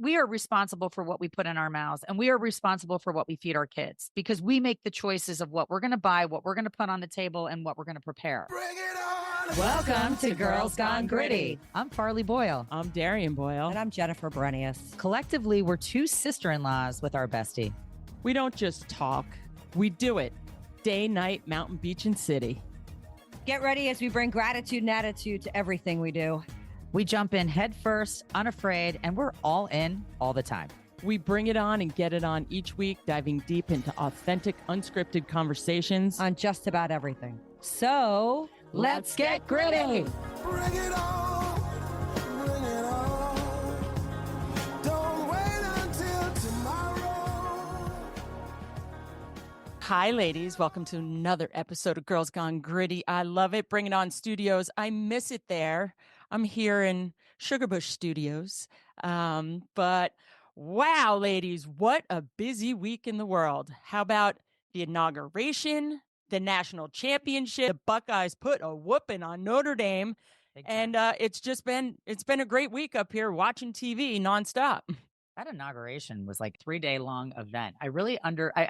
we are responsible for what we put in our mouths, and we are responsible for what we feed our kids because we make the choices of what we're going to buy, what we're going to put on the table, and what we're going to prepare. Bring it on! Welcome to Girls Gone Gritty. I'm Farley Boyle. I'm Darian Boyle. And I'm Jennifer Brenius. Collectively, we're two sister-in-laws with our bestie. We don't just talk, we do it. Day, night, mountain, beach, and city. Get ready as we bring gratitude and attitude to everything we do. We jump in head first, unafraid, and we're all in all the time. We bring it on and get it on each week, diving deep into authentic, unscripted conversations on just about everything. So, let's get gritty. Bring it on! Bring it on! Don't wait until tomorrow. Hi, ladies. Welcome to another episode of Girls Gone Gritty. I love it. Bring It On Studios. I miss it there. I'm here in Sugarbush Studios. But wow, ladies, what a busy week in the world. How about the inauguration, the national championship? The Buckeyes put a whooping on Notre Dame. And it's been a great week up here watching TV nonstop. That inauguration was like a 3-day long event. I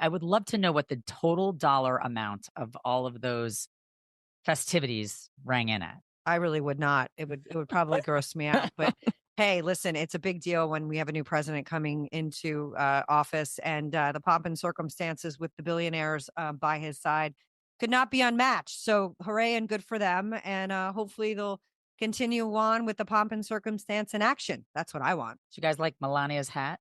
would love to know what the total dollar amount of all of those festivities rang in at. I really would not. It would probably gross me out. But hey, listen, it's a big deal when we have a new president coming into office, and the pomp and circumstances with the billionaires by his side could not be unmatched. So hooray and good for them. And hopefully they'll continue on with the pomp and circumstance in action. That's what I want. Did you guys like Melania's hat?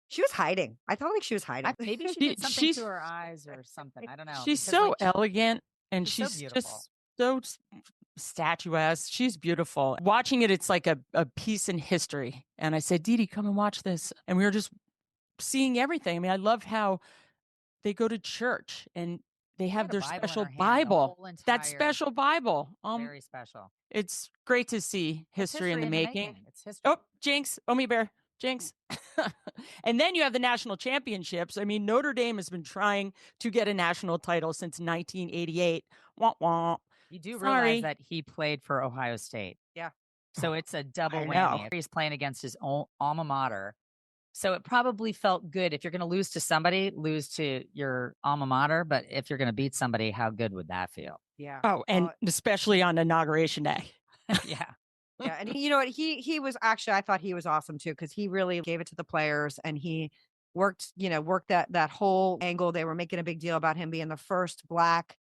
She was hiding. I felt like she was hiding. Maybe she did something to her eyes or something. I don't know. She's so elegant, and she's so just so statuesque. She's beautiful. Watching it, it's like a piece in history. And I said, Dee Dee, come and watch this. And we were just seeing everything. I mean, I love how they go to church and they have their special Bible. That special Bible. Very special. It's great to see history in the making. It's history. Oh, Jinx. Omi Bear. Jinx. And then you have the national championships. I mean, Notre Dame has been trying to get a national title since 1988. Wah, wah. You do realize that he played for Ohio State. Yeah. So it's a double whammy. He's playing against his own alma mater. So it probably felt good. If you're going to lose to somebody, lose to your alma mater. But if you're going to beat somebody, how good would that feel? Yeah. Oh, and especially on Inauguration Day. Yeah. Yeah. And you know what? He was actually, I thought he was awesome too, because he really gave it to the players and he worked that whole angle. They were making a big deal about him being the first Black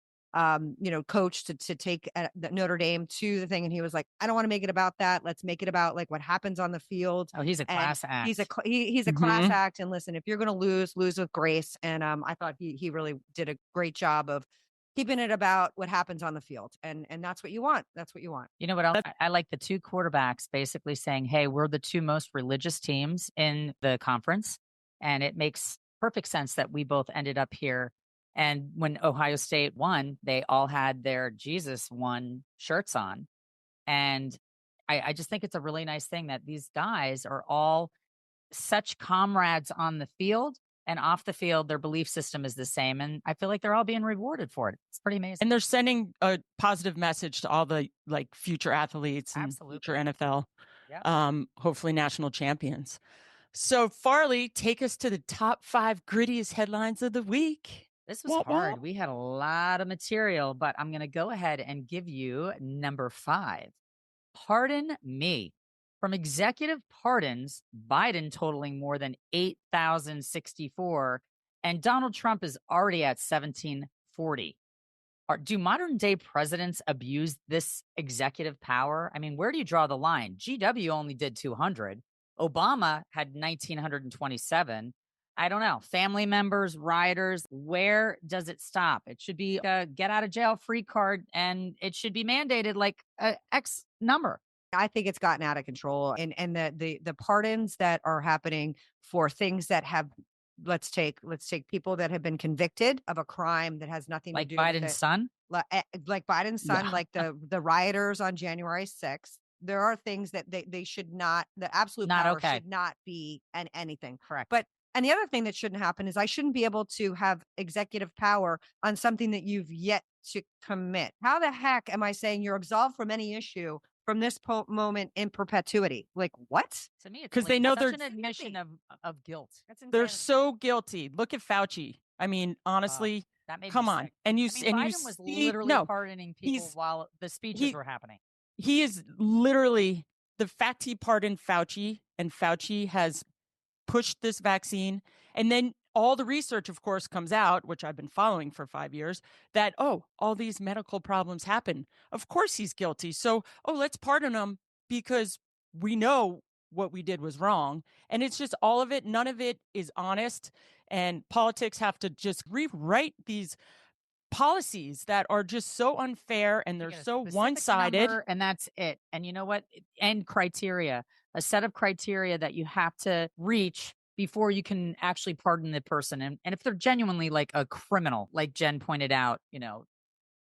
coach to take Notre Dame to the thing. And he was like, I don't want to make it about that. Let's make it about like what happens on the field. Oh, he's a class act. He's a class act. And listen, if you're going to lose with grace. And I thought he really did a great job of keeping it about what happens on the field. And that's what you want. That's what you want. You know what else? I like the two quarterbacks basically saying, hey, we're the two most religious teams in the conference. And it makes perfect sense that we both ended up here. And when Ohio State won, they all had their Jesus won shirts on. And I just think it's a really nice thing that these guys are all such comrades on the field, and off the field, their belief system is the same. And I feel like they're all being rewarded for it. It's pretty amazing. And they're sending a positive message to all the like future athletes and future NFL, hopefully national champions. So Farley, take us to the top 5 grittiest headlines of the week. This was hard. We had a lot of material, but I'm going to go ahead and give you number 5. Pardon me. From executive pardons, Biden totaling more than 8,064, and Donald Trump is already at 1,740. Do modern day presidents abuse this executive power? I mean, where do you draw the line? GW only did 200. Obama had 1,927. I don't know. Family members, rioters, where does it stop? It should be a get out of jail free card, and it should be mandated like X number. I think it's gotten out of control, and the pardons that are happening for things that have, let's take people that have been convicted of a crime that has nothing like to do Biden's with son, like Biden's son, like the rioters on January 6th. There are things that they should not, the absolute power should not be anything. Correct. And the other thing that shouldn't happen is I shouldn't be able to have executive power on something that you've yet to commit. How the heck am I saying you're absolved from any issue from this moment in perpetuity. Like, what? To me, it's 'Cause like they know such they're an admission of guilt. That's They're insanity. so guilty. Look at Fauci. I mean, Wow, honestly, that made me come on. sick. And I mean, you Biden was see, literally no, pardoning people he's while the speeches he were happening. he is literally the fact he pardoned Fauci, and Fauci has pushed this vaccine. And then all the research, of course, comes out, which I've been following for 5 years, that, oh, all these medical problems happen. Of course he's guilty. So, oh, let's pardon him because we know what we did was wrong. And it's just all of it. None of it is honest. And politics have to just rewrite these policies that are just so unfair and You they're get a so specific one-sided. number, and that's it. And you know what? And criteria, a set of criteria that you have to reach before you can actually pardon the person. And if they're genuinely like a criminal, like Jen pointed out,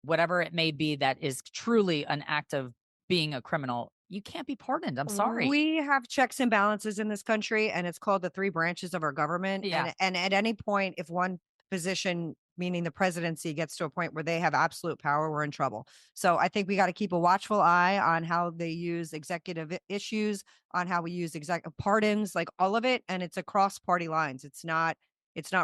whatever it may be that is truly an act of being a criminal, you can't be pardoned. I'm sorry. We have checks and balances in this country, and it's called the three branches of our government. Yeah. And at any point, if one position, meaning the presidency, gets to a point where they have absolute power, we're in trouble. So I think we got to keep a watchful eye on how they use executive issues, on how we use pardons, like all of it. And it's across party lines. It's not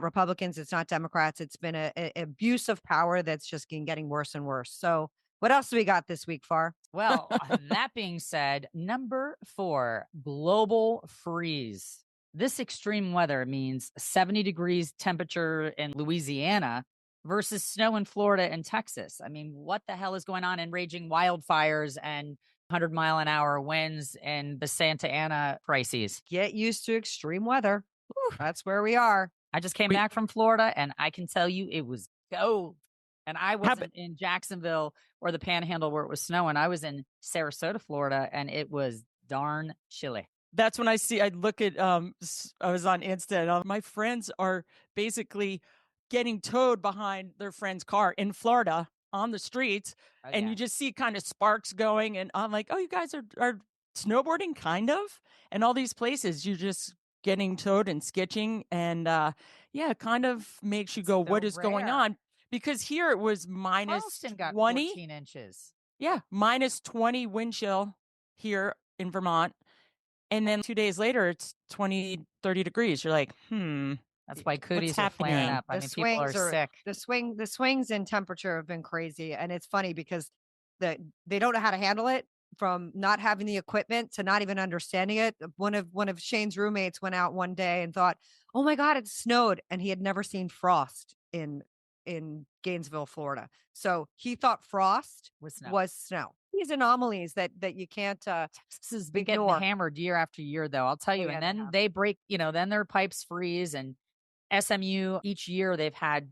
Republicans. It's not Democrats. It's been a abuse of power that's just been getting worse and worse. So what else do we got this week, Far? Well, that being said, number 4, global freeze. This extreme weather means 70 degrees temperature in Louisiana versus snow in Florida and Texas. I mean, what the hell is going on in raging wildfires and 100-mile-an-hour winds and the Santa Ana crises? Get used to extreme weather. That's where we are. I just came back from Florida, and I can tell you it was gold. And I wasn't in Jacksonville or the Panhandle where it was snowing. I was in Sarasota, Florida, and it was darn chilly. That's when I look at, I was on Insta and my friends are basically getting towed behind their friend's car in Florida on the streets. Oh, and yeah. you just see kind of sparks going. And I'm like, oh, you guys are snowboarding kind of. And all these places, you're just getting towed and sketching. And yeah, it kind of makes you go, so what is going rare. on? Because here it was minus Charleston got 20. 14 inches. Yeah, minus 20 wind chill here in Vermont. And then 2 days later, it's 20, 30 degrees. You're like, That's why cooties what's are flaring happening? up. I mean, people are sick. The swings in temperature have been crazy. And it's funny because they don't know how to handle it, from not having the equipment to not even understanding it. One of Shane's roommates went out one day and thought, oh my God, it snowed. And he had never seen frost in Gainesville, Florida. So he thought frost was snow. These anomalies that you can't Texas has been getting ignore. hammered year after year, though. I'll tell you. yeah, And they then have. they break, then their pipes freeze. And SMU, each year they've had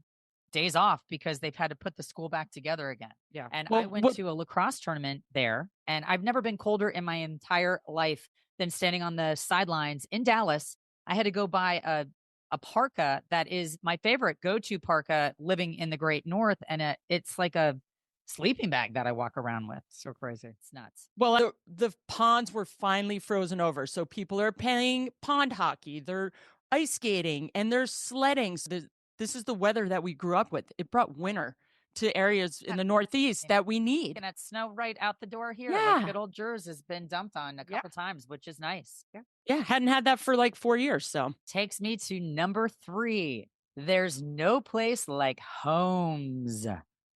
days off because they've had to put the school back together again. Yeah. And Well, I went to a lacrosse tournament there, and I've never been colder in my entire life than standing on the sidelines in Dallas. I had to go buy a parka that is my favorite go-to parka living in the Great North. And it's like a sleeping bag that I walk around with. So crazy. It's nuts. Well, the ponds were finally frozen over. So people are playing pond hockey. They're ice skating and they're sledding. So this is the weather that we grew up with. It brought winter to areas in the Northeast that we need. And it's snow right out the door here. Yeah. Like good old Jersey has been dumped on a couple times, which is nice. Yeah, hadn't had that for like 4 years. So Takes me to number 3. There's no place like homes.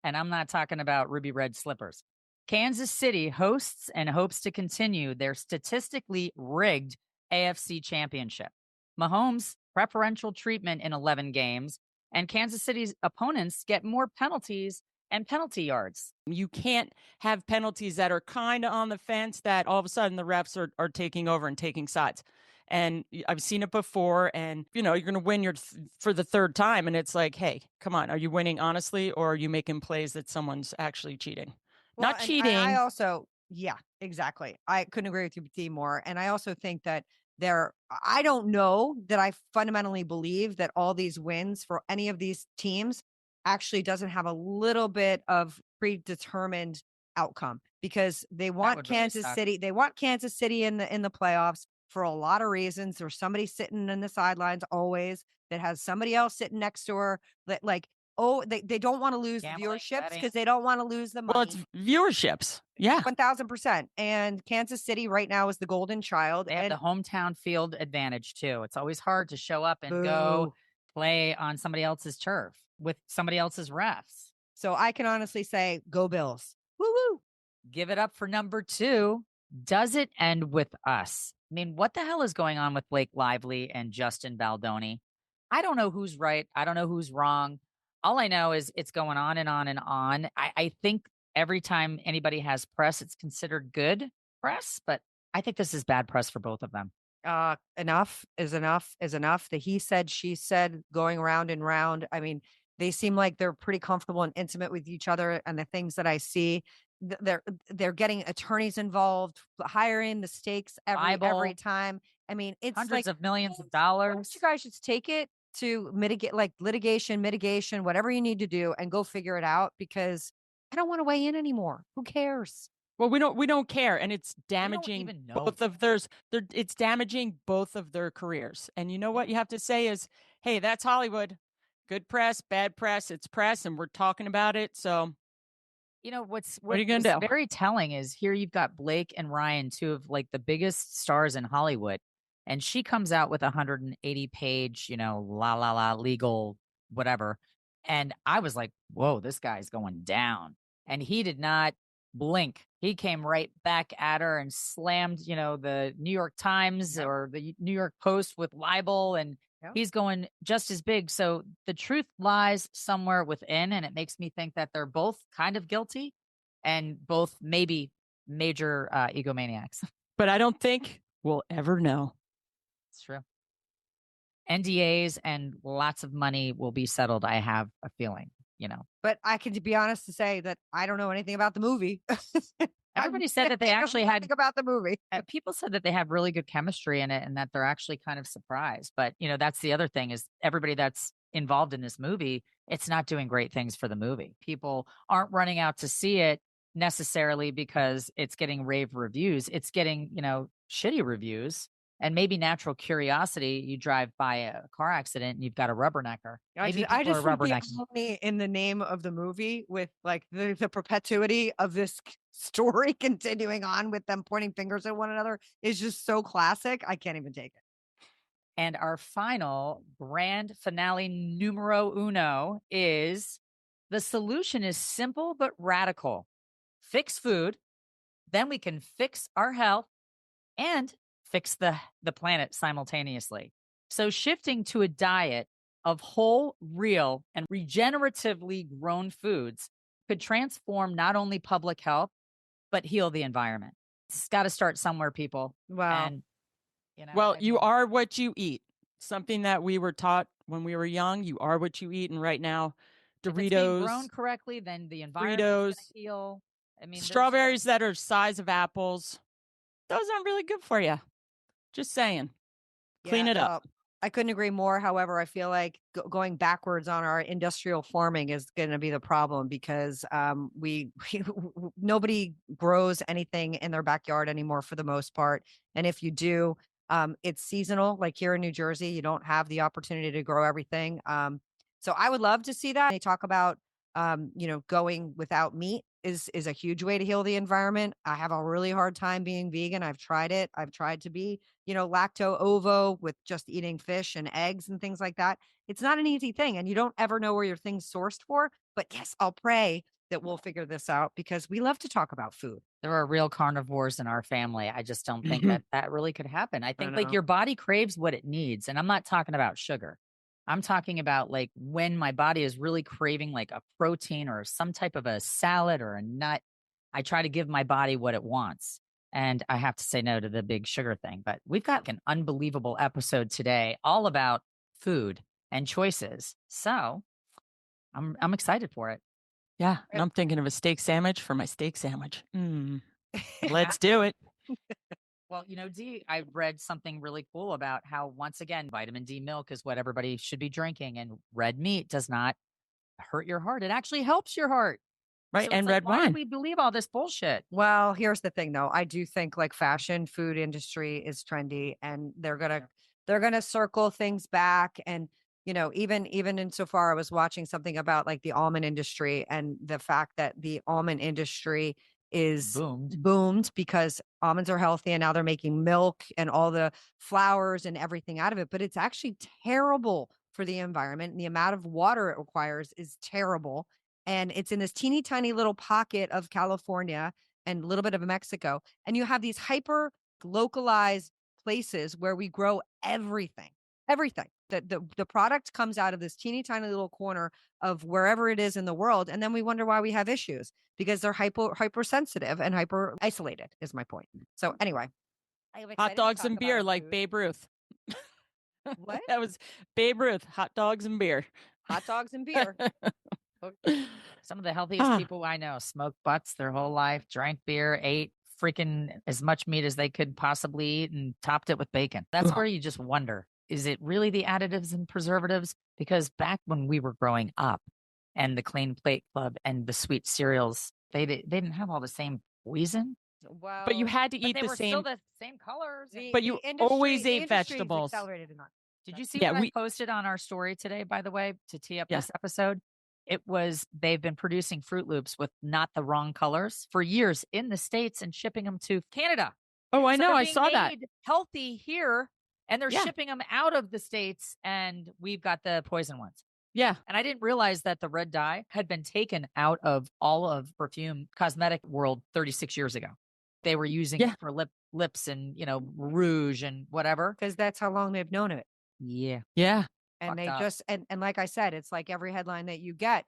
And I'm not talking about ruby red slippers. Kansas City hosts and hopes to continue their statistically rigged AFC championship. Mahomes' preferential treatment in 11 games, and Kansas City's opponents get more penalties and penalty yards. you can't have penalties that are kind of on the fence that all of a sudden the refs are taking over and taking sides. And I've seen it before, and you're going to win for the third time. And it's like, hey, come on. Are you winning honestly, or are you making plays that someone's actually cheating? Well, Not and cheating. I also, yeah, exactly. I couldn't agree with you, D, more. And I also think that I don't know that I fundamentally believe that all these wins for any of these teams actually doesn't have a little bit of predetermined outcome, because they want Kansas City. They want Kansas City in the playoffs for a lot of reasons. There's somebody sitting in the sidelines always that has somebody else sitting next to her that, like, they don't want to lose the Gambling, viewerships betting. because they don't want to lose the money. Well, it's viewerships. Yeah. 1000%. And Kansas City right now is the golden child. They have And the hometown field advantage too. It's always hard to show up and go boo. play on somebody else's turf with somebody else's refs. So I can honestly say, go Bills. Woo woo. Give it up for number 2. Does it end with us? I mean, what the hell is going on with Blake Lively and Justin Baldoni? I don't know who's right. I don't know who's wrong. All I know is it's going on and on and on. I think every time anybody has press, it's considered good press, but I think this is bad press for both of them. Enough is enough is enough. The he said, she said going round and round. I mean, they seem like they're pretty comfortable and intimate with each other. And the things that I see, they're getting attorneys involved, hiring the stakes every Libel. time. I mean, it's Hundreds like of millions of why don't dollars. you guys just take it to mitigate, like litigation, mitigation, whatever you need to do, and go figure it out, because I don't want to weigh in anymore. Who cares? Well, we don't care, and it's don't damaging even know. both of it's damaging both of their careers. And you know what you have to say is, hey, that's Hollywood. Good press, bad press, it's press, and we're talking about it. So You know, what are you gonna do? very telling is here you've got Blake and Ryan, two of like the biggest stars in Hollywood, and she comes out with a 180-page, legal whatever. And I was like, whoa, this guy's going down. And he did not blink. He came right back at her and slammed, the New York Times or the New York Post with libel, and Yep. he's going just as big. So the truth lies somewhere within, and it makes me think that they're both kind of guilty and both maybe major egomaniacs. But I don't think we'll ever know. It's true. NDAs and lots of money will be settled, I have a feeling, But I can be honest to say that I don't know anything about the movie. Everybody said that they actually had about the movie. people said that they have really good chemistry in it and that they're actually kind of surprised. But, that's the other thing is everybody that's involved in this movie, it's not doing great things for the movie. People aren't running out to see it necessarily because it's getting rave reviews. It's getting, shitty reviews and maybe natural curiosity. You drive by a car accident and you've got a rubbernecker. Maybe I people just are think the rubbernecking. irony in the name of the movie with like the perpetuity of this story continuing on with them pointing fingers at one another is just so classic. I can't even take it. And our final grand finale numero uno is the solution is simple but radical. Fix food, then we can fix our health and fix the planet simultaneously. So shifting to a diet of whole, real, and regeneratively grown foods could transform not only public health, but heal the environment. It's got to start somewhere, people. Wow. And, Well, I you mean, are what you eat. Something that we were taught when we were young. You are what you eat. And right now, if it's being grown Doritos, correctly, then the environment is Fritos, going to heal. I mean, strawberries that are size of apples, those aren't really good for you. Just saying. Clean it up. I couldn't agree more. However, I feel like going backwards on our industrial farming is going to be the problem because we nobody grows anything in their backyard anymore for the most part. And if you do, it's seasonal. Like here in New Jersey, you don't have the opportunity to grow everything. So I would love to see that. They talk about, going without meat is a huge way to heal the environment. I have a really hard time being vegan. I've tried it. I've tried to be, lacto ovo with just eating fish and eggs and things like that. It's not an easy thing. And you don't ever know where your thing's sourced for. But yes, I'll pray that we'll figure this out because we love to talk about food. there are real carnivores in our family. I just don't think that really could happen. I think like know. your body craves what it needs. And I'm not talking about sugar. I'm talking about like when my body is really craving like a protein or some type of a salad or a nut, I try to give my body what it wants. And I have to say no to the big sugar thing. But we've got an unbelievable episode today all about food and choices. So I'm excited for it. Yeah. And I'm thinking of a steak sandwich for my steak sandwich. Let's do it. Well, Dee, I read something really cool about how, once again, vitamin D milk is what everybody should be drinking, and red meat does not hurt your heart. It actually helps your heart. Right. So it's And like, red why do wine. we believe all this bullshit? Well, here's the thing though. I do think like fashion, food industry is trendy and they're going to circle things back. And even insofar, I was watching something about like the almond industry and the fact that the almond industry is boomed because almonds are healthy and now they're making milk and all the flours and everything out of it. But it's actually terrible for the environment. And the amount of water it requires is terrible. And it's in this teeny tiny little pocket of California and a little bit of Mexico. And you have these hyper localized places where we grow everything. The product comes out of this teeny tiny little corner of wherever it is in the world. And then we wonder why we have issues because they're hypersensitive and hyper isolated is my point. So anyway, hot dogs and beer like Babe Ruth. What? That was Babe Ruth, hot dogs and beer. Hot dogs and beer. Some of the healthiest people I know smoked butts their whole life, drank beer, ate freaking as much meat as they could possibly eat, and topped it with bacon. That's where you just wonder, is it really the additives and preservatives? Because back when we were growing up and the Clean Plate Club and the sweet cereals, they didn't have all the same poison. Well, but you had to eat they the were same. still the same colors. But you always ate vegetables. Did you see what I posted on our story today, by the way, to tee up this episode? It was, they've been producing Fruit Loops with not the wrong colors for years in the States and shipping them to Canada. Oh, I So know. they're I being saw that. made healthy here, and they're shipping them out of the States, and we've got the poison ones. Yeah. And I didn't realize that the red dye had been taken out of all of perfume cosmetic world 36 years ago. They were using it for lips and, rouge and whatever. Because that's how long they've known it. Yeah. Yeah. And they just, and like I said, it's like every headline that you get,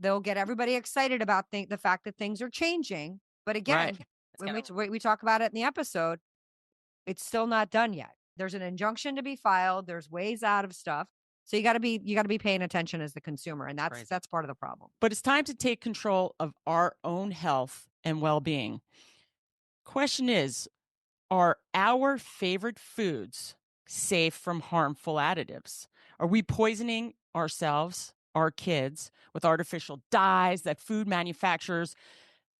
they'll get everybody excited about the fact that things are changing. But again, when we talk about it in the episode, it's still not done yet. There's an injunction to be filed. There's ways out of stuff. So you got to be paying attention as the consumer. And that's part of the problem. But it's time to take control of our own health and well-being. Question is, are our favorite foods safe from harmful additives? Are we poisoning ourselves, our kids, with artificial dyes that food manufacturers,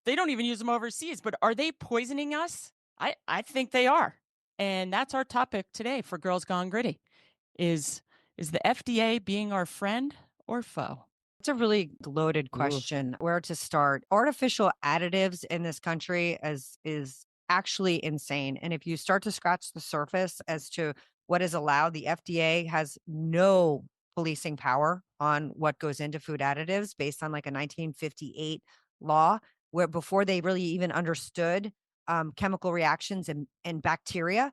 they don't even use them overseas, but are they poisoning us? I think they are. And that's our topic today for Girls Gone Gritty. Is the FDA being our friend or foe? It's a really loaded question. Where to start? Artificial additives in this country is actually insane. And if you start to scratch the surface as to what is allowed, the FDA has no policing power on what goes into food additives based on like a 1958 law where before they really even understood chemical reactions and bacteria.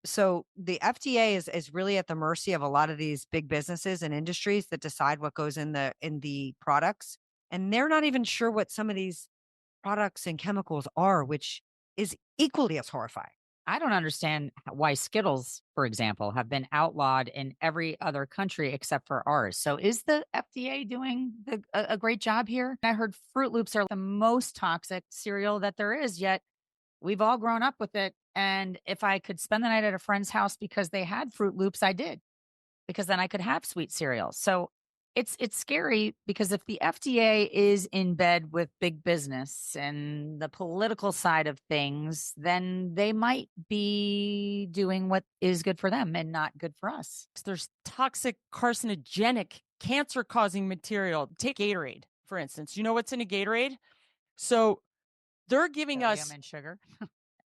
So the FDA is really at the mercy of a lot of these big businesses and industries that decide what goes in the products. And they're not even sure what some of these products and chemicals are, which is equally as horrifying. I don't understand why Skittles, for example, have been outlawed in every other country except for ours. So is the FDA doing a great job here? I heard Fruit Loops are the most toxic cereal that there is, yet we've all grown up with it. And if I could spend the night at a friend's house because they had Fruit Loops, I did, because then I could have sweet cereal. So it's scary because if the FDA is in bed with big business and the political side of things, then they might be doing what is good for them and not good for us. There's toxic, carcinogenic, cancer-causing material. Take Gatorade, for instance. You know what's in a Gatorade? So they're giving us and sugar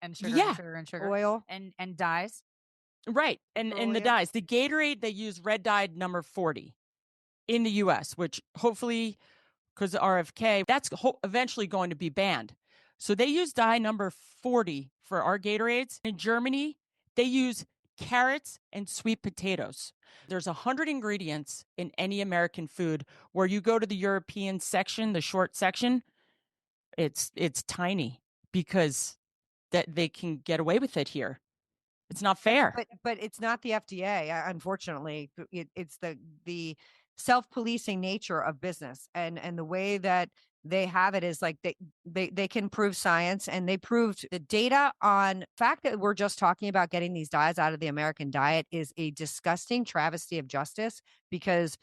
and sugar and sugar, oil and dyes. Right. And the dyes. The Gatorade, they use red dye number 40 in the US, which hopefully, because RFK, that's eventually going to be banned. So they use dye number 40 for our Gatorades. In Germany, they use carrots and sweet potatoes. There's 100 ingredients in any American food. Where you go to the European section, the short section, it's tiny because that they can get away with it here. It's not fair. But it's not the FDA. Unfortunately, it's the self-policing nature of business and the way that they have it is like they can prove science, and they proved the data on fact that we're just talking about getting these dyes out of the American diet is a disgusting travesty of justice, because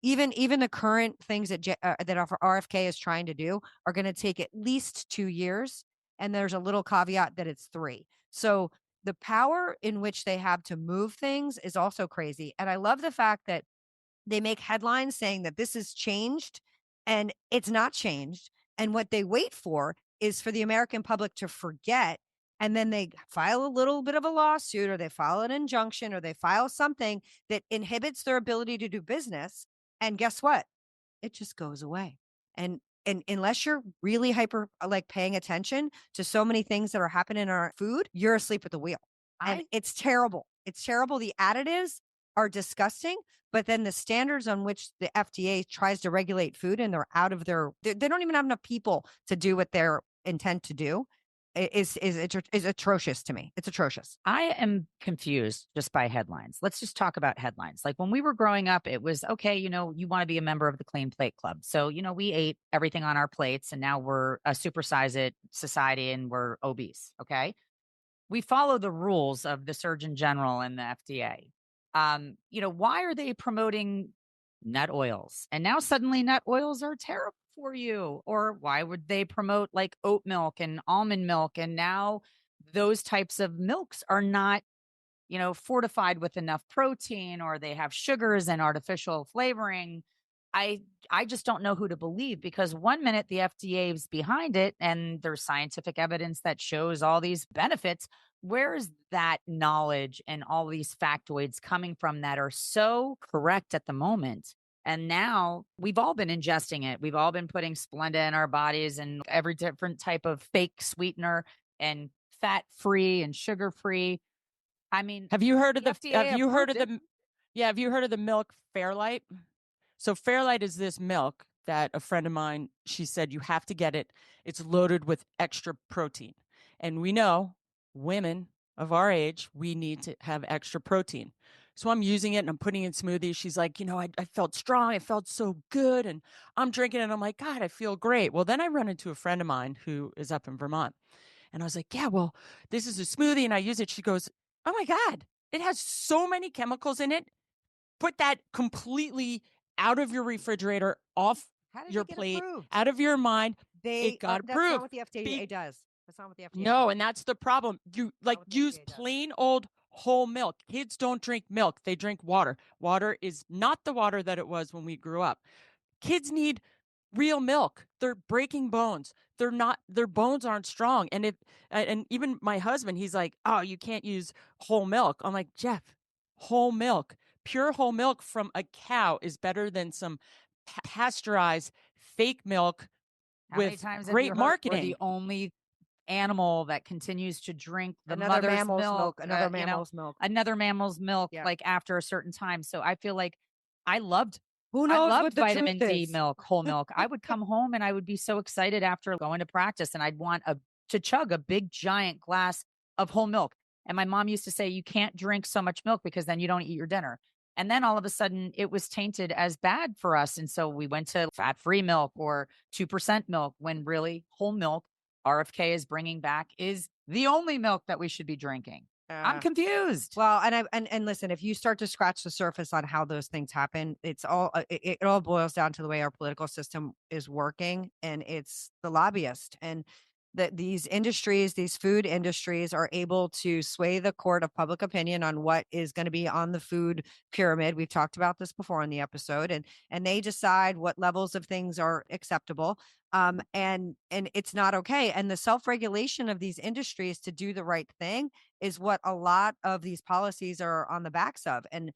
even the current things that RFK is trying to do are going to take at least 2 years. And there's a little caveat that it's 3. So the power in which they have to move things is also crazy. And I love the fact that They make headlines saying that this is changed, and it's not changed. And what they wait for is for the American public to forget. And then they file a little bit of a lawsuit, or they file an injunction, or they file something that inhibits their ability to do business. And guess what? It just goes away. And unless you're really hyper like paying attention to so many things that are happening in our food, you're asleep at the wheel. And it's terrible. It's terrible. The additives are disgusting, but then the standards on which the FDA tries to regulate food, and they're out of they don't even have enough people to do what they're intent to do, is atrocious to me. It's atrocious. I am confused just by headlines. Let's just talk about headlines. Like when we were growing up, it was okay, you want to be a member of the Clean Plate Club. So, we ate everything on our plates, and now we're a supersize it society and we're obese. Okay. We follow the rules of the Surgeon General and the FDA. Why are they promoting nut oils? And now suddenly nut oils are terrible for you. Or why would they promote like oat milk and almond milk? And now those types of milks are not, fortified with enough protein, or they have sugars and artificial flavoring. I just don't know who to believe, because one minute the FDA is behind it and there's scientific evidence that shows all these benefits. Where is that knowledge and all these factoids coming from that are so correct at the moment? And now we've all been ingesting it. We've all been putting Splenda in our bodies and every different type of fake sweetener and fat free and sugar free. I mean, Have you heard of the FDA have you heard of approved the yeah, have you heard of the milk Fairlight? So Fairlight is this milk that a friend of mine, she said you have to get it. It's loaded with extra protein. And we know women of our age, we need to have extra protein. So I'm using it and I'm putting it in smoothies. She's like, I felt strong. I felt so good. And I'm drinking it. And I'm like, God, I feel great. Well, then I run into a friend of mine who is up in Vermont. And I was like, yeah, well, this is a smoothie and I use it. She goes, oh my God, it has so many chemicals in it. Put that completely out of your refrigerator, off How did your it get plate, approved? out of your mind. They It got that's not approved. what the FDA does. That's not what the FDA No, does. and that's the problem. You Not what the use FDA does. plain old whole milk. Kids don't drink milk. They drink water. Water is not the water that it was when we grew up. Kids need real milk. They're breaking bones. Their bones aren't strong. And even my husband, he's like, "Oh, you can't use whole milk." I'm like, "Jeff, whole milk, pure whole milk from a cow is better than some pasteurized fake milk How many with times have you great heard we're marketing." the only animal that continues to drink the Another mother's mammal's milk, another mammal's milk. another mammal's milk, Yeah. like after a certain time. So I feel like I loved Who I knows loved what the truth vitamin D is? milk, whole milk. I would come home and I would be so excited after going to practice, and I'd want to chug a big giant glass of whole milk. And my mom used to say, you can't drink so much milk because then you don't eat your dinner. And then all of a sudden it was tainted as bad for us. And so we went to fat-free milk or 2% milk, when really whole milk, RFK is bringing back, is the only milk that we should be drinking. I'm confused. Well, and listen, if you start to scratch the surface on how those things happen, it's all it all boils down to the way our political system is working, and it's the lobbyist, and that these industries, these food industries, are able to sway the court of public opinion on what is going to be on the food pyramid. We've talked about this before on the episode, and they decide what levels of things are acceptable. And it's not okay. And the self-regulation of these industries to do the right thing is what a lot of these policies are on the backs of. And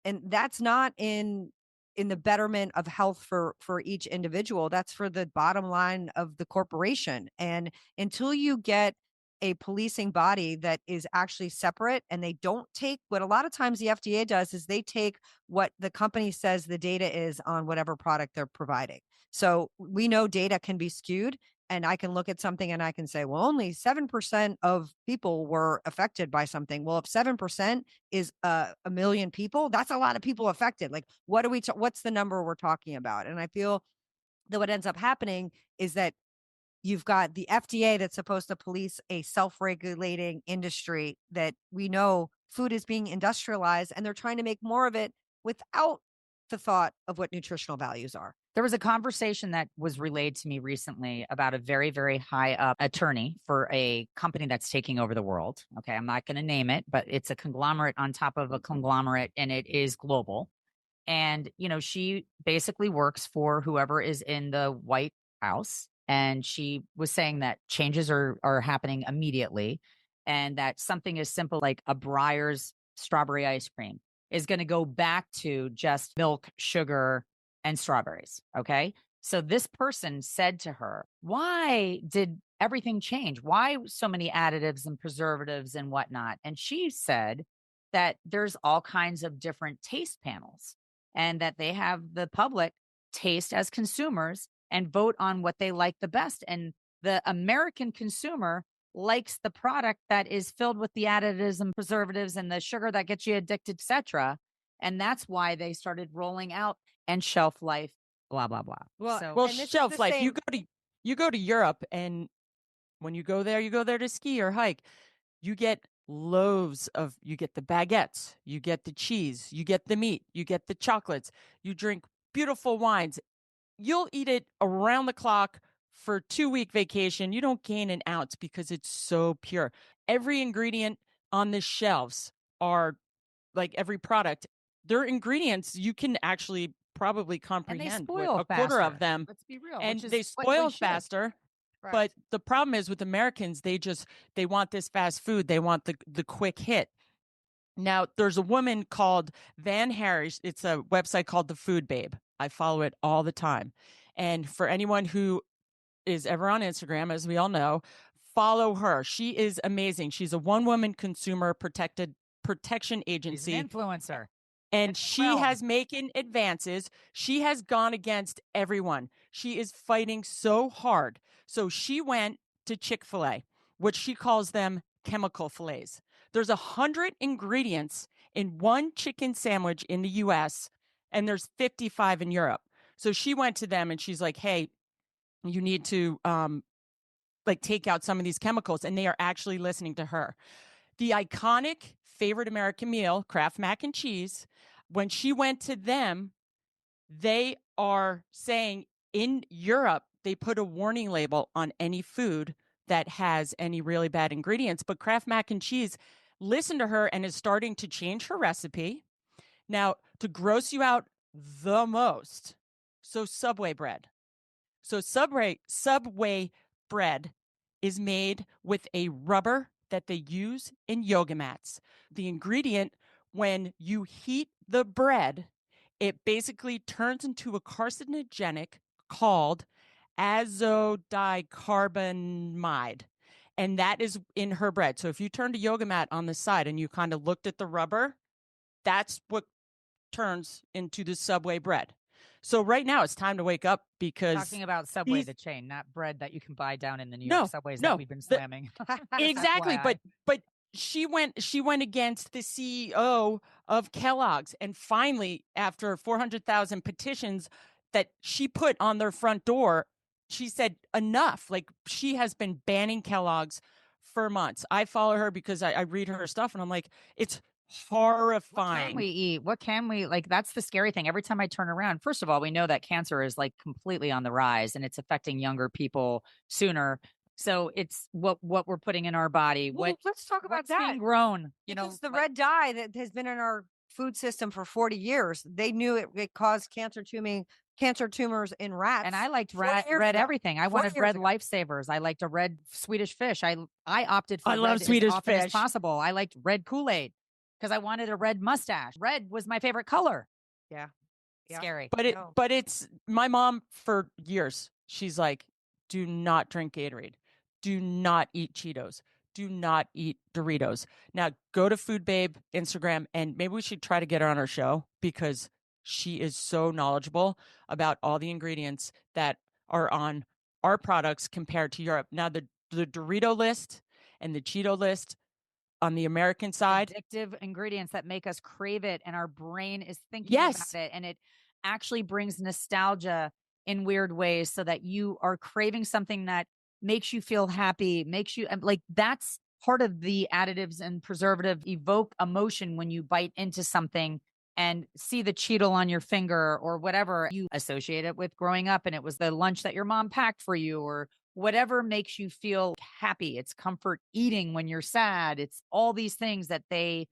that's not in the betterment of health for each individual. That's for the bottom line of the corporation. And until you get a policing body that is actually separate, and they don't take what a lot of times the FDA does, is they take what the company says the data is on whatever product they're providing. So we know data can be skewed, and I can look at something and I can say, well, only 7% of people were affected by something. Well, if 7% is a million people, that's a lot of people affected. Like, what's the number we're talking about? And I feel that what ends up happening is that you've got the FDA that's supposed to police a self-regulating industry that we know food is being industrialized, and they're trying to make more of it without the thought of what nutritional values are. There was a conversation that was relayed to me recently about a very, very high up attorney for a company that's taking over the world. Okay. I'm not going to name it, but it's a conglomerate on top of a conglomerate, and it is global. And, she basically works for whoever is in the White House. And she was saying that changes are happening immediately, and that something as simple like a Breyer's strawberry ice cream is going to go back to just milk, sugar, and strawberries. Okay. So this person said to her, why did everything change? Why so many additives and preservatives and whatnot? And she said that there's all kinds of different taste panels, and that they have the public taste as consumers and vote on what they like the best. And the American consumer likes the product that is filled with the additives and preservatives and the sugar that gets you addicted, etc. And that's why they started rolling out and shelf life, blah blah blah. Well, So Well, and this is shelf the life. same. You go to Europe, and when you go there to ski or hike. You get you get the baguettes, you get the cheese, you get the meat, you get the chocolates, you drink beautiful wines. You'll eat it around the clock for 2-week vacation. You don't gain an ounce because it's so pure. Every ingredient on the shelves are like every product. Their ingredients you can actually probably and they comprehend with spoil a quarter of faster. them, Let's be real, and which is they what we spoil should. faster. But Correct. the problem is with Americans, they want this fast food. They want the quick hit. Now, there's a woman called Van Harris. It's a website called The Food Babe. I follow it all the time. And for anyone who is ever on Instagram, as we all know, follow her. She is amazing. She's a one-woman consumer protection She's agency, an influencer. and It's she realm. has making advances. She has gone against everyone. She is fighting so hard. So she went to Chick-fil-A, which she calls them chemical fillets. There's 100 ingredients in one chicken sandwich in the US, and there's 55 in Europe. So she went to them and she's like, hey, you need to like take out some of these chemicals, and they are actually listening to her. The iconic favorite American meal, Kraft mac and cheese, when she went to them, they are saying in Europe, they put a warning label on any food that has any really bad ingredients. But Kraft mac and cheese listened to her and is starting to change her recipe. Now, to gross you out the most, so Subway bread. So Subway bread is made with a rubber that they use in yoga mats. The ingredient, when you heat the bread, it basically turns into a carcinogenic called azodicarbonamide. And that is in her bread. So if you turned a yoga mat on the side and you kind of looked at the rubber, that's what turns into the Subway bread. So right now it's time to wake up because Talking about Subway, these the chain, not bread that you can buy down in the New York no, subways that no, we've been the, slamming. exactly. FYI. But she went against the CEO of Kellogg's, and finally, after 400,000 petitions that she put on their front door, she said enough. Like, she has been banning Kellogg's for months. I follow her because I read her stuff, and I'm like, it's What horrifying. can we eat? What can we like? That's the scary thing. Every time I turn around, first of all, we know that cancer is like completely on the rise and it's affecting younger people sooner. So it's what we're putting in our body. Well, let's talk about What's that. being grown? Because the like- red dye that has been in our food system for 40 years, they knew it caused cancer tumors in rats. And I liked 40 years red ago. everything. I 40 wanted years red ago. lifesavers. I liked a red Swedish fish. I opted for I love red Swedish as often as fish. possible. I liked red Kool-Aid because I wanted a red mustache. Red was my favorite color. Yeah. Yeah. Scary. No. But it's my mom for years. She's like, do not drink Gatorade. Do not eat Cheetos. Do not eat Doritos. Now go to Food Babe Instagram, and maybe we should try to get her on our show because she is so knowledgeable about all the ingredients that are on our products compared to Europe. Now the Dorito list and the Cheeto list on the American side, Addictive ingredients that make us crave it, and our brain is thinking yes, about it, and it actually brings nostalgia in weird ways, so that you are craving something that makes you feel happy, makes you like that's part of the additives and preservative evoke emotion when you bite into something and see the Cheetle on your finger or whatever you associate it with growing up, and it was the lunch that your mom packed for you or whatever makes you feel happy. It's comfort eating when you're sad. It's all these things that they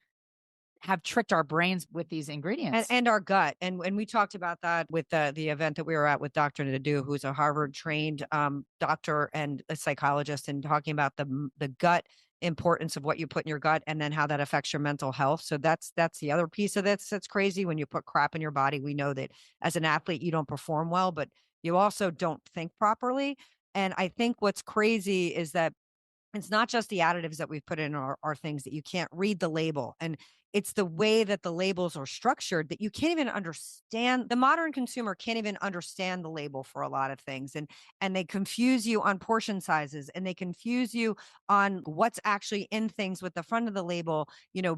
have tricked our brains with these ingredients. And our gut. And we talked about that with the event that we were at with Dr. Nadeau, who's a Harvard trained doctor and a psychologist, and talking about the gut importance of what you put in your gut and then how that affects your mental health. So that's the other piece of this that's crazy. When you put crap in your body, we know that as an athlete, you don't perform well, but you also don't think properly. And I think what's crazy is that it's not just the additives that we've put in our things that you can't read the label. And it's the way that the labels are structured that you can't even understand. The modern consumer can't even understand the label for a lot of things. And they confuse you on portion sizes, and they confuse you on what's actually in things with the front of the label,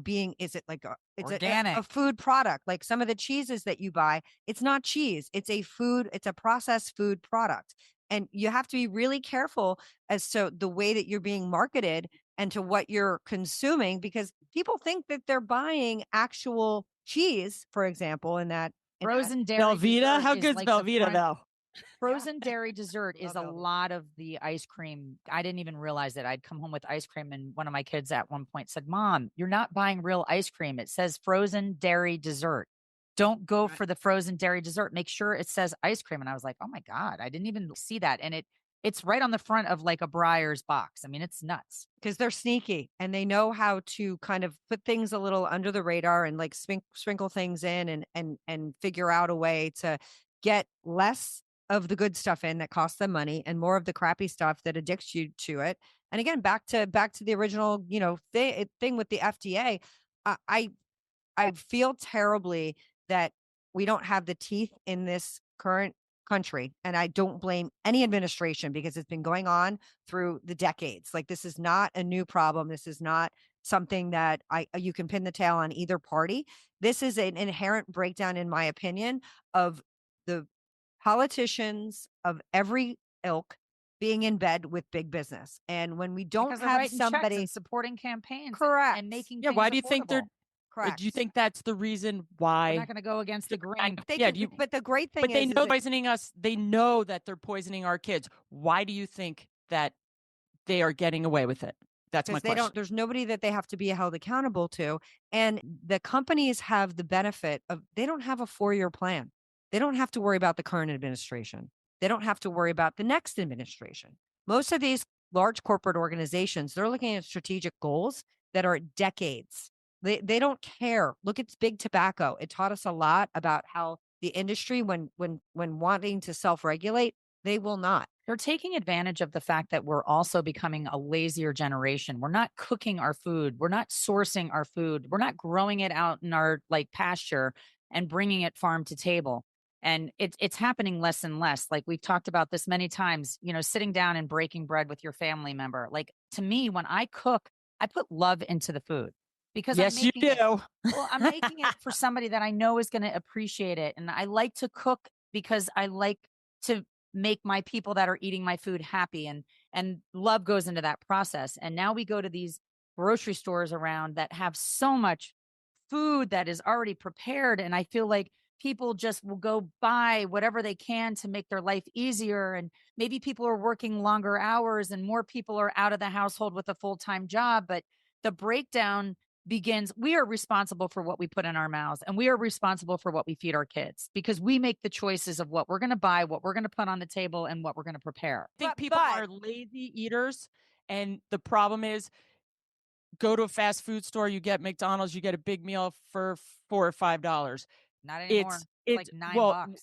being, is it like it's organic, a food product? Like some of the cheeses that you buy, it's not cheese. It's a processed food product. And you have to be really careful as to the way that you're being marketed and to what you're consuming, because people think that they're buying actual cheese, for example, frozen dairy Velveeta. dessert How is good's like Velveeta though? Frozen dairy dessert is a Love Velveeta. lot of the ice cream. I didn't even realize it. I'd come home with ice cream, and one of my kids at one point said, "Mom, you're not buying real ice cream. It says frozen dairy dessert. Don't go for the frozen dairy dessert. Make sure it says ice cream." And I was like, "Oh my God, I didn't even see that." And it's right on the front of like a Breyer's box. I mean, it's nuts. Because they're sneaky and they know how to kind of put things a little under the radar and like sprinkle things in and figure out a way to get less of the good stuff in that costs them money and more of the crappy stuff that addicts you to it. And again, back to the original, thing with the FDA. I feel terribly that we don't have the teeth in this current country. And I don't blame any administration, because it's been going on through the decades. Like, this is not a new problem. This is not something that you can pin the tail on either party. This is an inherent breakdown, in my opinion, of the politicians of every ilk being in bed with big business. And when we don't Because they're have writing checks somebody and supporting campaigns, correct and making Yeah, things why do you think they're affordable. correct, do you think that's the reason We're why not going to go against the grain. but the great thing but they is know that poisoning us, they know that they're poisoning our kids. Why do you think that they are getting away with it? That's my because question. there's nobody that they have to be held accountable to. And the companies have the benefit of, they don't have a 4-year plan. They don't have to worry about the current administration. They don't have to worry about the next administration. Most of these large corporate organizations, they're looking at strategic goals that are decades. They don't care. Look at big tobacco. It taught us a lot about how the industry, when wanting to self-regulate, they will not. They're taking advantage of the fact that we're also becoming a lazier generation. We're not cooking our food. We're not sourcing our food. We're not growing it out in our like pasture and bringing it farm to table. And it's happening less and less. Like, we've talked about this many times, sitting down and breaking bread with your family member. Like, to me, when I cook, I put love into the food, because I'm Yes, you making it. do. Well, I'm making it for somebody that I know is going to appreciate it. And I like to cook because I like to make my people that are eating my food happy, and love goes into that process. And now we go to these grocery stores around that have so much food that is already prepared, and I feel like people just will go buy whatever they can to make their life easier. And maybe people are working longer hours and more people are out of the household with a full-time job, but the breakdown begins. We are responsible for what we put in our mouths, and we are responsible for what we feed our kids, because we make the choices of what we're going to buy, what we're going to put on the table, and what we're going to prepare. I think But- people but- are lazy eaters, and the problem is, go to a fast food store, you get McDonald's, you get a big meal for $4 or $5. Not anymore. It's like $9.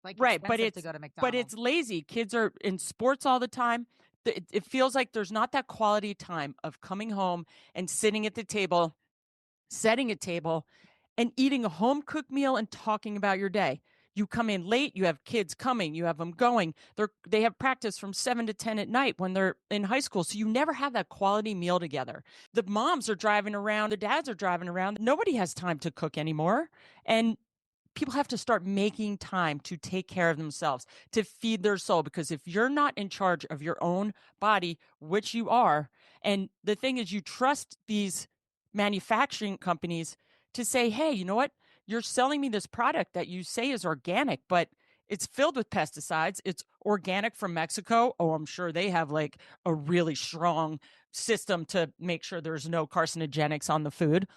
Like, right, but expensive to go to McDonald's. but it's lazy. Kids are in sports all the time. It feels like there's not that quality time of coming home and sitting at the table, setting a table, and eating a home cooked meal and talking about your day. You come in late, you have kids coming, you have them going. They have practice from 7 to 10 at night when they're in high school. So you never have that quality meal together. The moms are driving around, the dads are driving around. Nobody has time to cook anymore. And people have to start making time to take care of themselves, to feed their soul. Because if you're not in charge of your own body, which you are, and the thing is, you trust these manufacturing companies to say, hey, you know what? You're selling me this product that you say is organic, but it's filled with pesticides. It's organic from Mexico. Oh, I'm sure they have like a really strong system to make sure there's no carcinogenics on the food.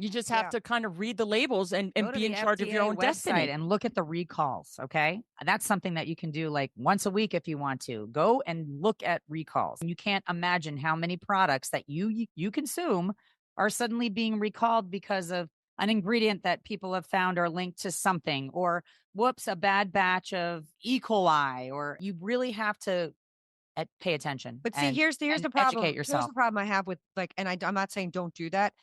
You just have to kind of read the labels and Go to be in the charge of your FDA own website destiny. and look at the recalls. Okay. That's something that you can do like once a week if you want to. Go and look at recalls. You can't imagine how many products that you consume are suddenly being recalled because of an ingredient that people have found are linked to something, or whoops, a bad batch of E. coli, or you really have to pay attention. But see, here's the and problem. educate Here's yourself. the problem I have with like, and I'm not saying don't do that.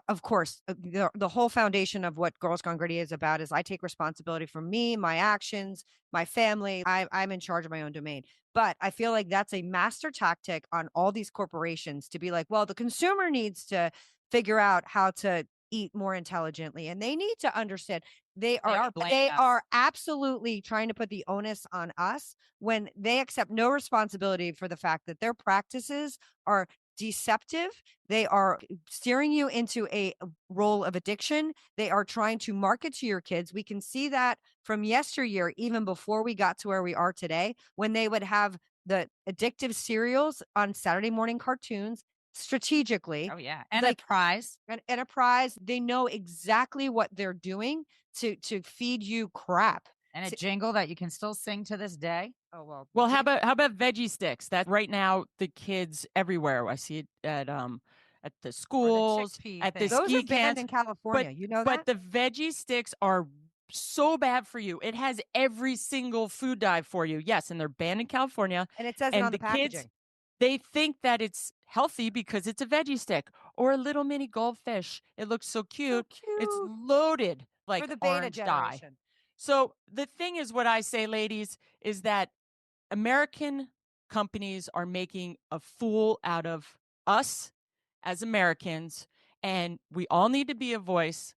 Of course, the whole foundation of what Girls Gone Gritty is about is I take responsibility for me, my actions, my family. I'm in charge of my own domain. But I feel like that's a master tactic on all these corporations to be like, well, the consumer needs to figure out how to eat more intelligently, and they need to understand they are blaming us. are absolutely trying to put the onus on us when they accept no responsibility for the fact that their practices are deceptive. They are steering you into a role of addiction. They are trying to market to your kids. We can see that from yesteryear, even before we got to where we are today, when they would have the addictive cereals on Saturday morning cartoons strategically. Oh yeah. And like a prize. an prize. They know exactly what they're doing to feed you crap. And a jingle that you can still sing to this day. Oh Well, how about veggie sticks? That right now the kids everywhere. I see it at the schools, at the those ski are banned camps. in California. But You know but that? the veggie sticks are so bad for you. It has every single food dye for you. Yes, and they're banned in California. And it says it And on the kids, packaging. they think that it's healthy because it's a veggie stick or a little mini goldfish. It looks so cute. It's cute. loaded like For the beta orange dye. generation. So the thing is, what I say, ladies, is that American companies are making a fool out of us as Americans, and we all need to be a voice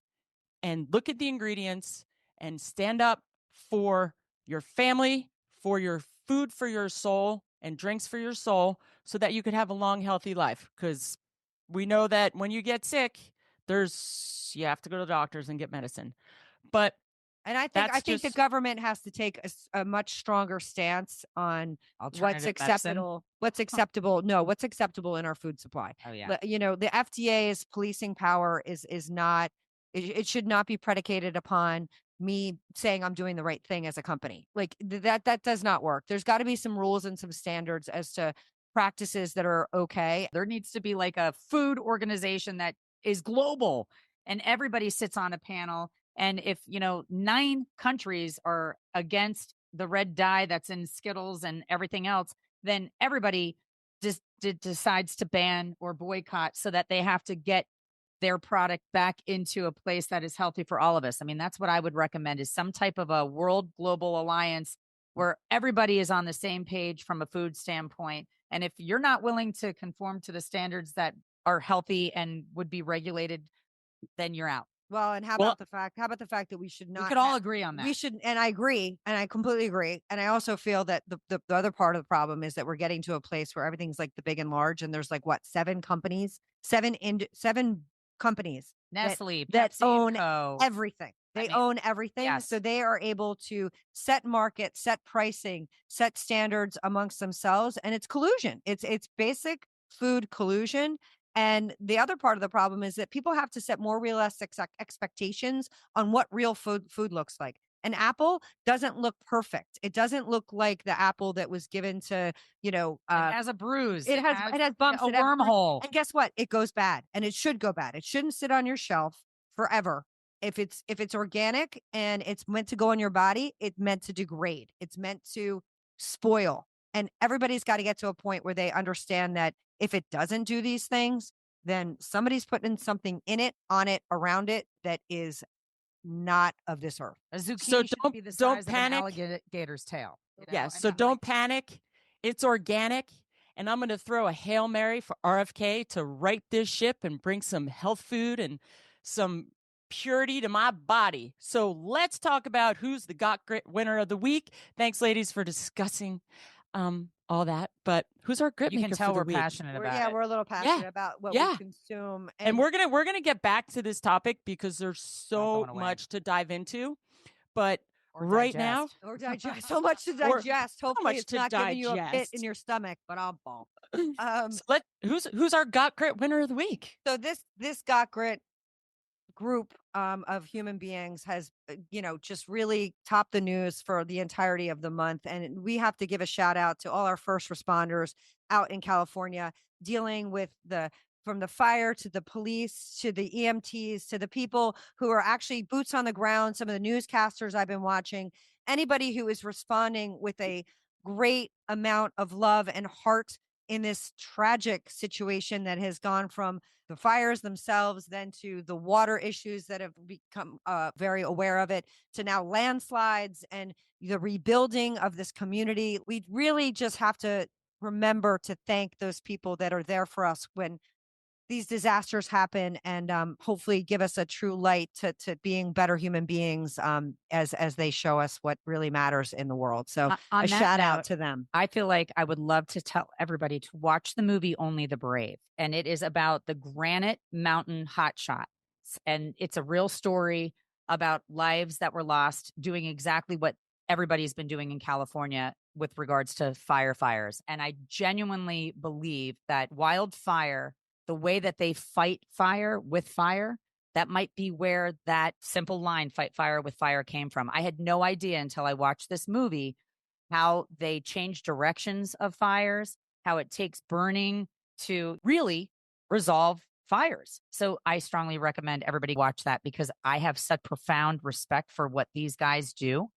and look at the ingredients and stand up for your family, for your food for your soul, and drinks for your soul, so that you could have a long, healthy life. Because we know that when you get sick, you have to go to the doctors and get medicine. But And I think the government has to take a much stronger stance on what's acceptable. What's acceptable? No, what's acceptable in our food supply. Oh yeah. You know, the FDA's policing power is not. It should not be predicated upon me saying I'm doing the right thing as a company. Like that does not work. There's got to be some rules and some standards as to practices that are okay. There needs to be like a food organization that is global and everybody sits on a panel. And if, 9 countries are against the red dye that's in Skittles and everything else, then everybody just decides to ban or boycott so that they have to get their product back into a place that is healthy for all of us. I mean, that's what I would recommend is some type of a world global alliance where everybody is on the same page from a food standpoint. And if you're not willing to conform to the standards that are healthy and would be regulated, then you're out. Well, and how about the fact that we should not We could all agree on that. We should, and I agree, and I completely agree. And I also feel that the other part of the problem is that we're getting to a place where everything's like the big and large, and there's like what, 7 companies Nestle, that Pepsi, own Co. everything. They own everything. yes. So they are able to set market, set pricing, set standards amongst themselves. And it's collusion. It's basic food collusion. And the other part of the problem is that people have to set more realistic expectations on what real food looks like. An apple doesn't look perfect. It doesn't look like the apple that was given to, it has a bruise. It has bumps. A wormhole. And guess what? It goes bad, and it should go bad. It shouldn't sit on your shelf forever. If it's organic and it's meant to go in your body, it's meant to degrade. It's meant to spoil. And everybody's got to get to a point where they understand that if it doesn't do these things, then somebody's putting something in it, on it, around it that is not of this earth. A zucchini So should be the don't size of panic. an alligator's tail. Yes. So don't panic. It's organic. And I'm going to throw a Hail Mary for RFK to right this ship and bring some health food and some purity to my body. So let's talk about who's the Got Grit winner of the week. Thanks, ladies, for discussing all that. But who's our grit maker? You can tell for the we're week? passionate about it. We're a little passionate about what we consume. And we're gonna get back to this topic because there's so much to dive into. But right now, or digest, so much to digest. Hopefully, it's not giving you a pit in your stomach. But I'll bump. So who's our Got Grit winner of the week? So this Got Grit group of human beings has, just really topped the news for the entirety of the month. And we have to give a shout out to all our first responders out in California dealing with from the fire to the police to the EMTs to the people who are actually boots on the ground, some of the newscasters I've been watching, anybody who is responding with a great amount of love and heart in this tragic situation that has gone from the fires themselves, then to the water issues that have become very aware of it, to now landslides and the rebuilding of this community. We really just have to remember to thank those people that are there for us when these disasters happen, and hopefully give us a true light to being better human beings, as they show us what really matters in the world. So On a that shout out note, to them. I feel like I would love to tell everybody to watch the movie Only the Brave. And it is about the Granite Mountain Hotshots. And it's a real story about lives that were lost doing exactly what everybody's been doing in California with regards to fires. And I genuinely believe that wildfire, the way that they fight fire with fire, that might be where that simple line, fight fire with fire, came from. I had no idea until I watched this movie how they change directions of fires, how it takes burning to really resolve fires. So I strongly recommend everybody watch that because I have such profound respect for what these guys do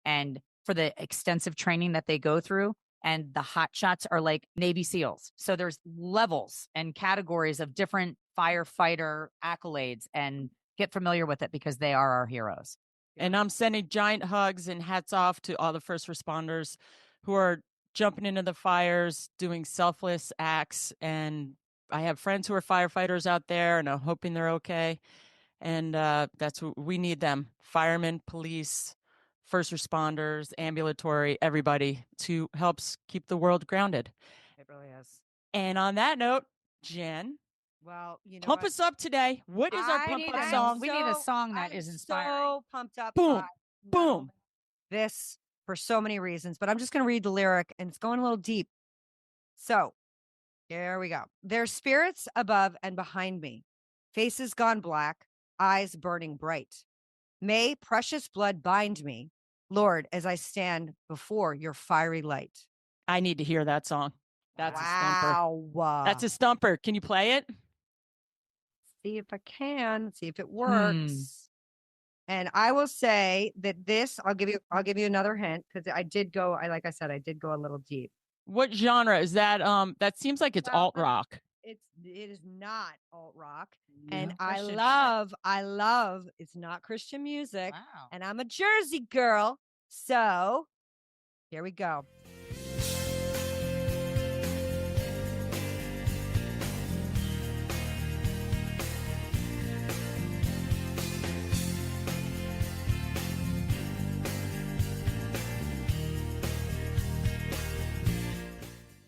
and for the extensive training that they go through. And the hot shots are like Navy SEALs. So there's levels and categories of different firefighter accolades, and get familiar with it because they are our heroes. And I'm sending giant hugs and hats off to all the first responders who are jumping into the fires, doing selfless acts. And I have friends who are firefighters out there, and I'm hoping they're okay. And that's what we need them: firemen, police, first responders, ambulatory, everybody to help keep the world grounded. It really is. And on that note, Jen, Well, pump us up today. What is our pump up song? We need a song that is inspiring. So pumped up. Boom, by boom. this for so many reasons, but I'm just going to read the lyric, and it's going a little deep. So here we go. There's spirits above and behind me, faces gone black, eyes burning bright. May precious blood bind me, Lord, as I stand before your fiery light. I need to hear that song. That's a stumper. Wow. That's a stumper. Can you play it? See if I can. See if it works. And I will say that this, I'll give you another hint, because I did go a little deep. What genre is that? That seems like it's alt rock. It is not alt rock. No. And Christian I love it's not Christian music. Wow. And I'm a Jersey girl. So here we go.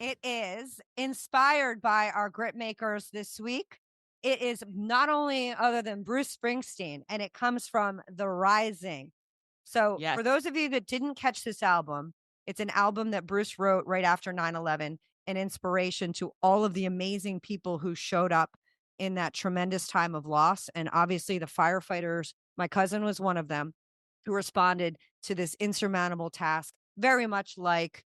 It is inspired by our grit makers this week. It is not only other than Bruce Springsteen, and it comes from The Rising. So Yes. for those of you that didn't catch this album, it's an album that Bruce wrote right after 9/11, an inspiration to all of the amazing people who showed up in that tremendous time of loss. And obviously the firefighters, my cousin was one of them, who responded to this insurmountable task, very much like,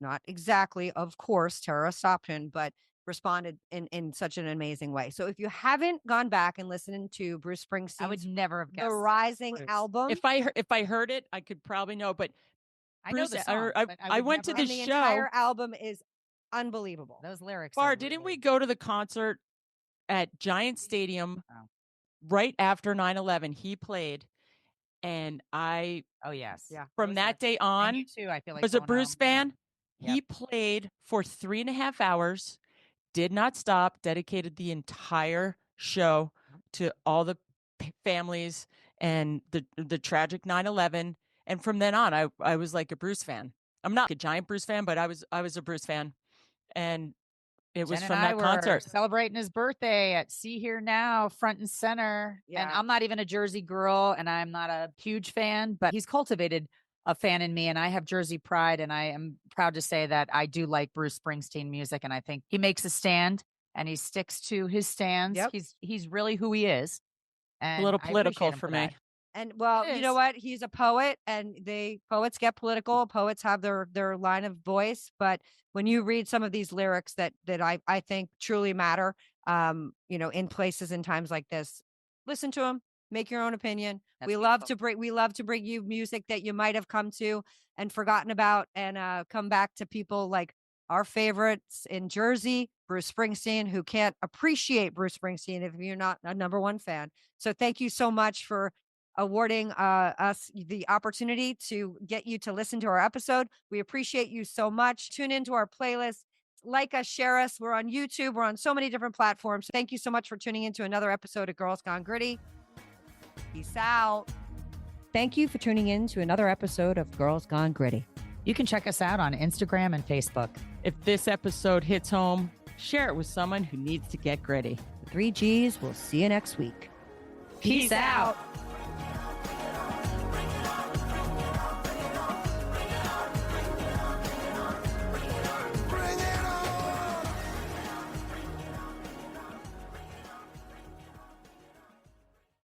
not exactly, of course, terrorist option, but responded in such an amazing way. So if you haven't gone back and listened to Bruce Springsteen's I would never have guessed The Rising Bruce. album, If I heard it, I could probably know. But I know Bruce, the song, but I would went to never- the and the show. entire album is unbelievable. Those lyrics. Bar, are didn't we really- go to the concert at Giant Stadium Oh. right after 9/11? He played, and I, Oh yes. Yeah. from that day And on, you too. I feel like was a going Bruce home. fan. Yep. He played for 3.5 hours, did not stop, dedicated the entire show to all the families and the tragic 9/11. And from then on, I was like a Bruce fan. I'm not a giant Bruce fan, but I was a Bruce fan. And it was Jen from and I that were concert. celebrating his birthday at See Here Now, front and center. And Yeah. I'm not even a Jersey girl, and I'm not a huge fan, but he's cultivated a fan in me, and I have Jersey pride, and I am proud to say that I do like Bruce Springsteen music, and I think he makes a stand and he sticks to his stands. Yep. He's really who he is. And A little I appreciate political him for that. me. And well, It you know is. what? He's a poet, and poets get political. Poets have their line of voice, but when you read some of these lyrics that I think truly matter, in places and times like this, listen to them. Make your own opinion. That's We love to bring you music that you might have come to and forgotten about, and come back to people like our favorites in Jersey, Bruce Springsteen, who can't appreciate Bruce Springsteen if you're not a number one fan. So thank you so much for awarding us the opportunity to get you to listen to our episode. We appreciate you so much. Tune into our playlist. Like us, share us. We're on YouTube. We're on so many different platforms. Thank you so much for tuning into another episode of Girls Gone Gritty. Peace out. Thank you for tuning in to another episode of Girls Gone Gritty. You can check us out on Instagram and Facebook. If this episode hits home, share it with someone who needs to get gritty. The 3 Gs. We'll see you next week. Peace out.